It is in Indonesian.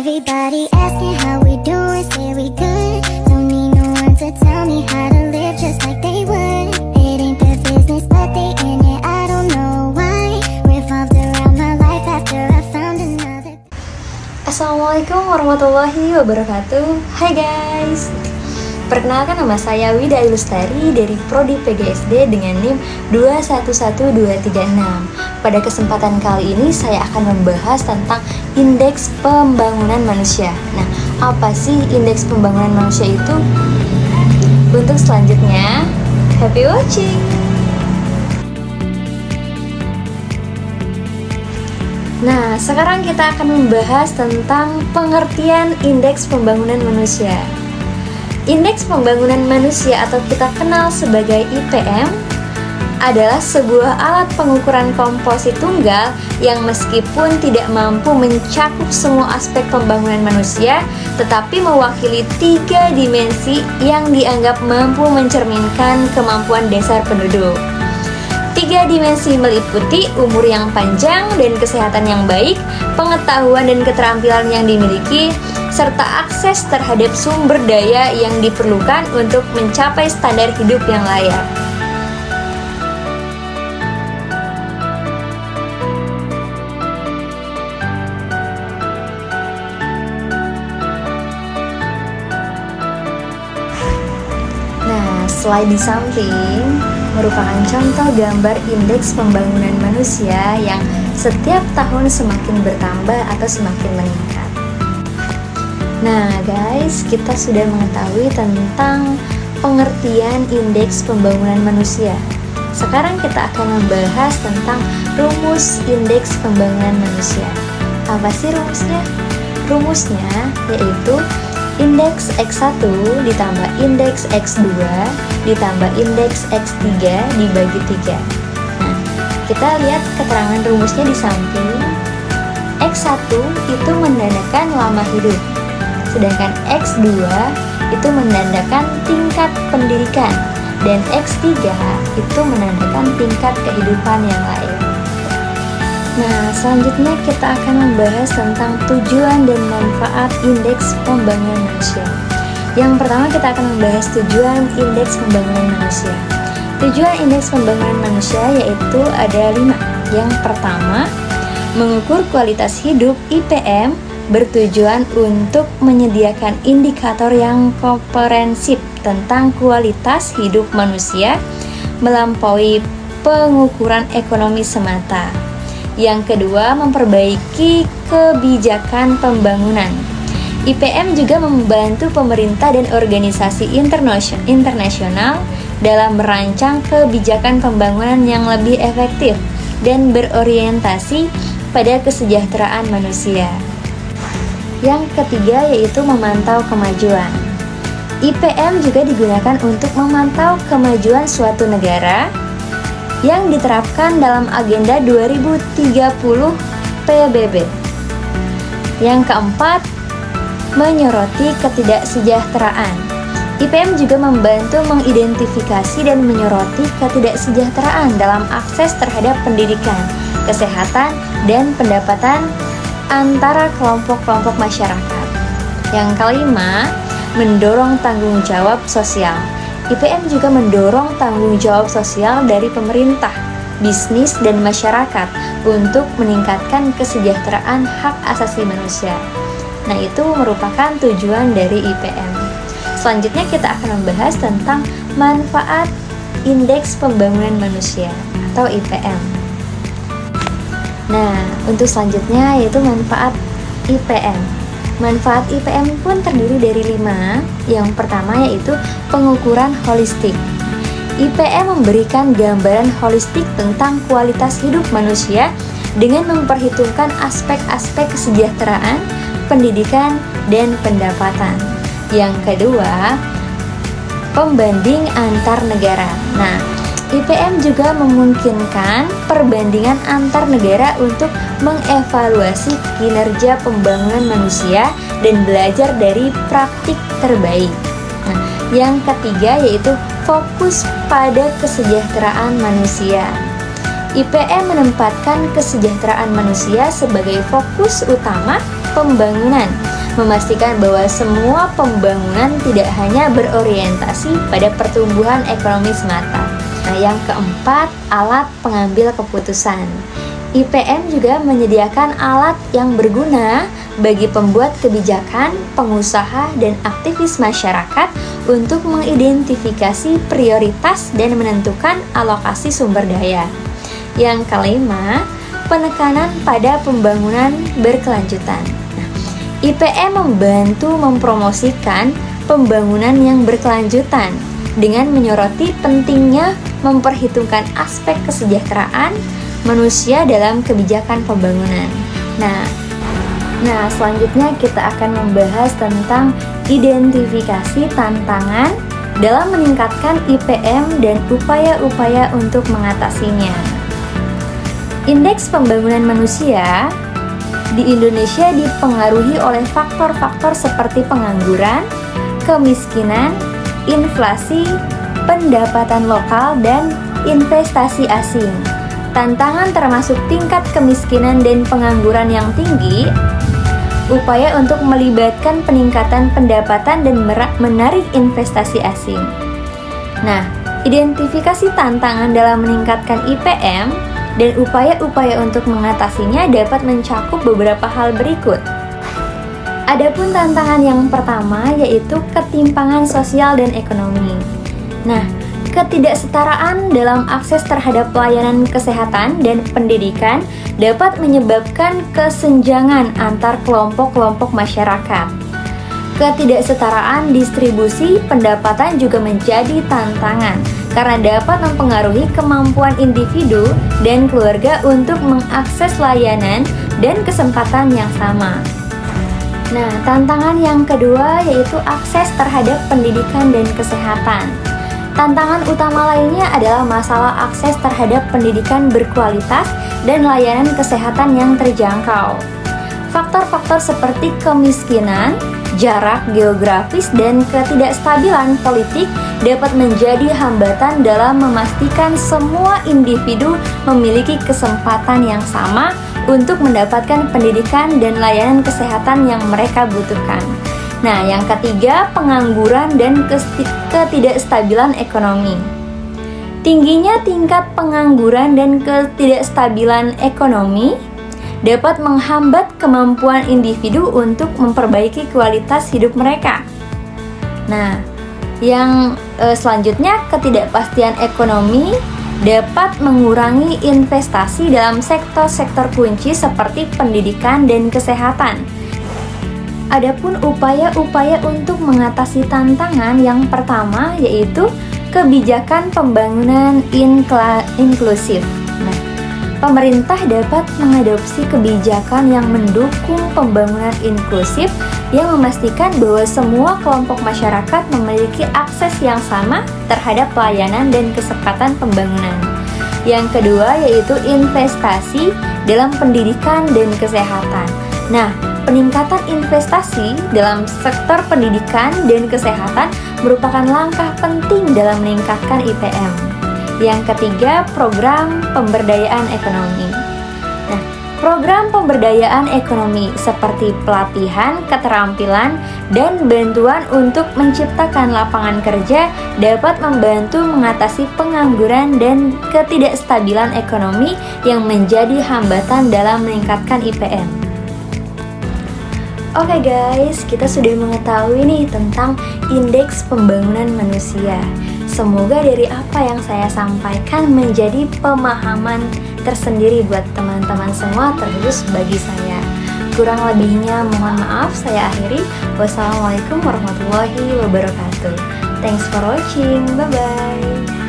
Everybody asking how we doing, say we good. Don't need no one to tell me how to live just like they would. It ain't their business, but they in it, I don't know why. Revolved around my life after I found another. Assalamualaikum warahmatullahi wabarakatuh. Hai guys, perkenalkan nama saya Wida Ilustari dari Prodi PGSD dengan NIM 211236. Pada kesempatan kali ini saya akan membahas tentang indeks pembangunan manusia. Nah, apa sih indeks pembangunan manusia itu? Untuk selanjutnya, happy watching! Nah, sekarang kita akan membahas tentang pengertian indeks pembangunan manusia. Indeks pembangunan manusia atau kita kenal sebagai IPM adalah sebuah alat pengukuran komposit tunggal yang meskipun tidak mampu mencakup semua aspek pembangunan manusia, tetapi mewakili 3 dimensi yang dianggap mampu mencerminkan kemampuan dasar penduduk. 3 dimensi meliputi umur yang panjang dan kesehatan yang baik, pengetahuan dan keterampilan yang dimiliki, serta akses terhadap sumber daya yang diperlukan untuk mencapai standar hidup yang layak. Nah, slide di samping merupakan contoh gambar indeks pembangunan manusia yang setiap tahun semakin bertambah atau semakin meningkat. Nah guys, kita sudah mengetahui tentang pengertian indeks pembangunan manusia. Sekarang kita akan membahas tentang rumus indeks pembangunan manusia. Apa sih rumusnya? Rumusnya yaitu indeks X1 ditambah indeks X2 ditambah indeks X3 dibagi 3. Nah, kita lihat keterangan rumusnya di samping. X1 itu menandakan lama hidup, sedangkan X2 itu menandakan tingkat pendidikan, dan X3 itu menandakan tingkat kehidupan yang layak. Nah, selanjutnya kita akan membahas tentang tujuan dan manfaat indeks pembangunan manusia. Yang pertama kita akan membahas tujuan indeks pembangunan manusia. Tujuan indeks pembangunan manusia yaitu ada 5. Yang pertama, mengukur kualitas hidup IPM bertujuan untuk menyediakan indikator yang komprehensif tentang kualitas hidup manusia melampaui pengukuran ekonomi semata. Yang kedua, memperbaiki kebijakan pembangunan. IPM juga membantu pemerintah dan organisasi internasional dalam merancang kebijakan pembangunan yang lebih efektif dan berorientasi pada kesejahteraan manusia. Yang ketiga yaitu memantau kemajuan. IPM juga digunakan untuk memantau kemajuan suatu negara yang diterapkan dalam agenda 2030 PBB. Yang keempat, menyoroti ketidaksejahteraan. IPM juga membantu mengidentifikasi dan menyoroti ketidaksejahteraan dalam akses terhadap pendidikan, kesehatan, dan pendapatan antara kelompok-kelompok masyarakat. Yang kelima, mendorong tanggung jawab sosial. IPM juga mendorong tanggung jawab sosial dari pemerintah, bisnis, dan masyarakat untuk meningkatkan kesejahteraan hak asasi manusia. Nah, itu merupakan tujuan dari IPM. Selanjutnya kita akan membahas tentang manfaat indeks pembangunan manusia atau IPM. Nah, untuk selanjutnya yaitu manfaat IPM. Manfaat IPM pun terdiri dari 5. Yang pertama yaitu pengukuran holistik. IPM memberikan gambaran holistik tentang kualitas hidup manusia dengan memperhitungkan aspek-aspek kesejahteraan, pendidikan, dan pendapatan. Yang kedua, pembanding antar negara. Nah, IPM juga memungkinkan perbandingan antar negara untuk mengevaluasi kinerja pembangunan manusia dan belajar dari praktik terbaik. Nah, yang ketiga yaitu fokus pada kesejahteraan manusia. IPM menempatkan kesejahteraan manusia sebagai fokus utama pembangunan memastikan bahwa semua pembangunan tidak hanya berorientasi pada pertumbuhan ekonomi semata. Nah, yang keempat, alat pengambil keputusan. IPM juga menyediakan alat yang berguna bagi pembuat kebijakan, pengusaha, dan aktivis masyarakat untuk mengidentifikasi prioritas dan menentukan alokasi sumber daya. Yang kelima, penekanan pada pembangunan berkelanjutan. IPM membantu mempromosikan pembangunan yang berkelanjutan dengan menyoroti pentingnya memperhitungkan aspek kesejahteraan manusia dalam kebijakan pembangunan. Nah, selanjutnya kita akan membahas tentang identifikasi tantangan dalam meningkatkan IPM dan upaya-upaya untuk mengatasinya. Indeks pembangunan manusia di Indonesia dipengaruhi oleh faktor-faktor seperti pengangguran, kemiskinan, inflasi, pendapatan lokal, dan investasi asing. Tantangan termasuk tingkat kemiskinan dan pengangguran yang tinggi, upaya untuk melibatkan peningkatan pendapatan dan menarik investasi asing. Nah, identifikasi tantangan dalam meningkatkan IPM dan upaya-upaya untuk mengatasinya dapat mencakup beberapa hal berikut. Adapun tantangan yang pertama yaitu ketimpangan sosial dan ekonomi. Nah, ketidaksetaraan dalam akses terhadap pelayanan kesehatan dan pendidikan dapat menyebabkan kesenjangan antar kelompok-kelompok masyarakat. Ketidaksetaraan distribusi pendapatan juga menjadi tantangan karena dapat mempengaruhi kemampuan individu dan keluarga untuk mengakses layanan dan kesempatan yang sama. Nah, tantangan yang kedua yaitu akses terhadap pendidikan dan kesehatan. Tantangan utama lainnya adalah masalah akses terhadap pendidikan berkualitas dan layanan kesehatan yang terjangkau. Faktor-faktor seperti kemiskinan, jarak geografis, dan ketidakstabilan politik dapat menjadi hambatan dalam memastikan semua individu memiliki kesempatan yang sama untuk mendapatkan pendidikan dan layanan kesehatan yang mereka butuhkan. Nah, yang ketiga, pengangguran dan ketidakstabilan ekonomi. Tingginya tingkat pengangguran dan ketidakstabilan ekonomi dapat menghambat kemampuan individu untuk memperbaiki kualitas hidup mereka. Nah, yang selanjutnya, ketidakpastian ekonomi dapat mengurangi investasi dalam sektor-sektor kunci seperti pendidikan dan kesehatan. Adapun upaya-upaya untuk mengatasi tantangan yang pertama yaitu kebijakan pembangunan inklusif. Nah, pemerintah dapat mengadopsi kebijakan yang mendukung pembangunan inklusif yang memastikan bahwa semua kelompok masyarakat memiliki akses yang sama terhadap pelayanan dan kesempatan pembangunan. Yang kedua yaitu investasi dalam pendidikan dan kesehatan. Nah, peningkatan investasi dalam sektor pendidikan dan kesehatan merupakan langkah penting dalam meningkatkan IPM. Yang ketiga, program pemberdayaan ekonomi. Nah, program pemberdayaan ekonomi seperti pelatihan, keterampilan, dan bantuan untuk menciptakan lapangan kerja dapat membantu mengatasi pengangguran dan ketidakstabilan ekonomi yang menjadi hambatan dalam meningkatkan IPM. Oke guys, kita sudah mengetahui nih tentang indeks pembangunan manusia. Semoga dari apa yang saya sampaikan menjadi pemahaman tersendiri buat teman-teman semua, terkhusus bagi saya. Kurang lebihnya mohon maaf, saya akhiri. Wassalamualaikum warahmatullahi wabarakatuh. Thanks for watching, bye-bye.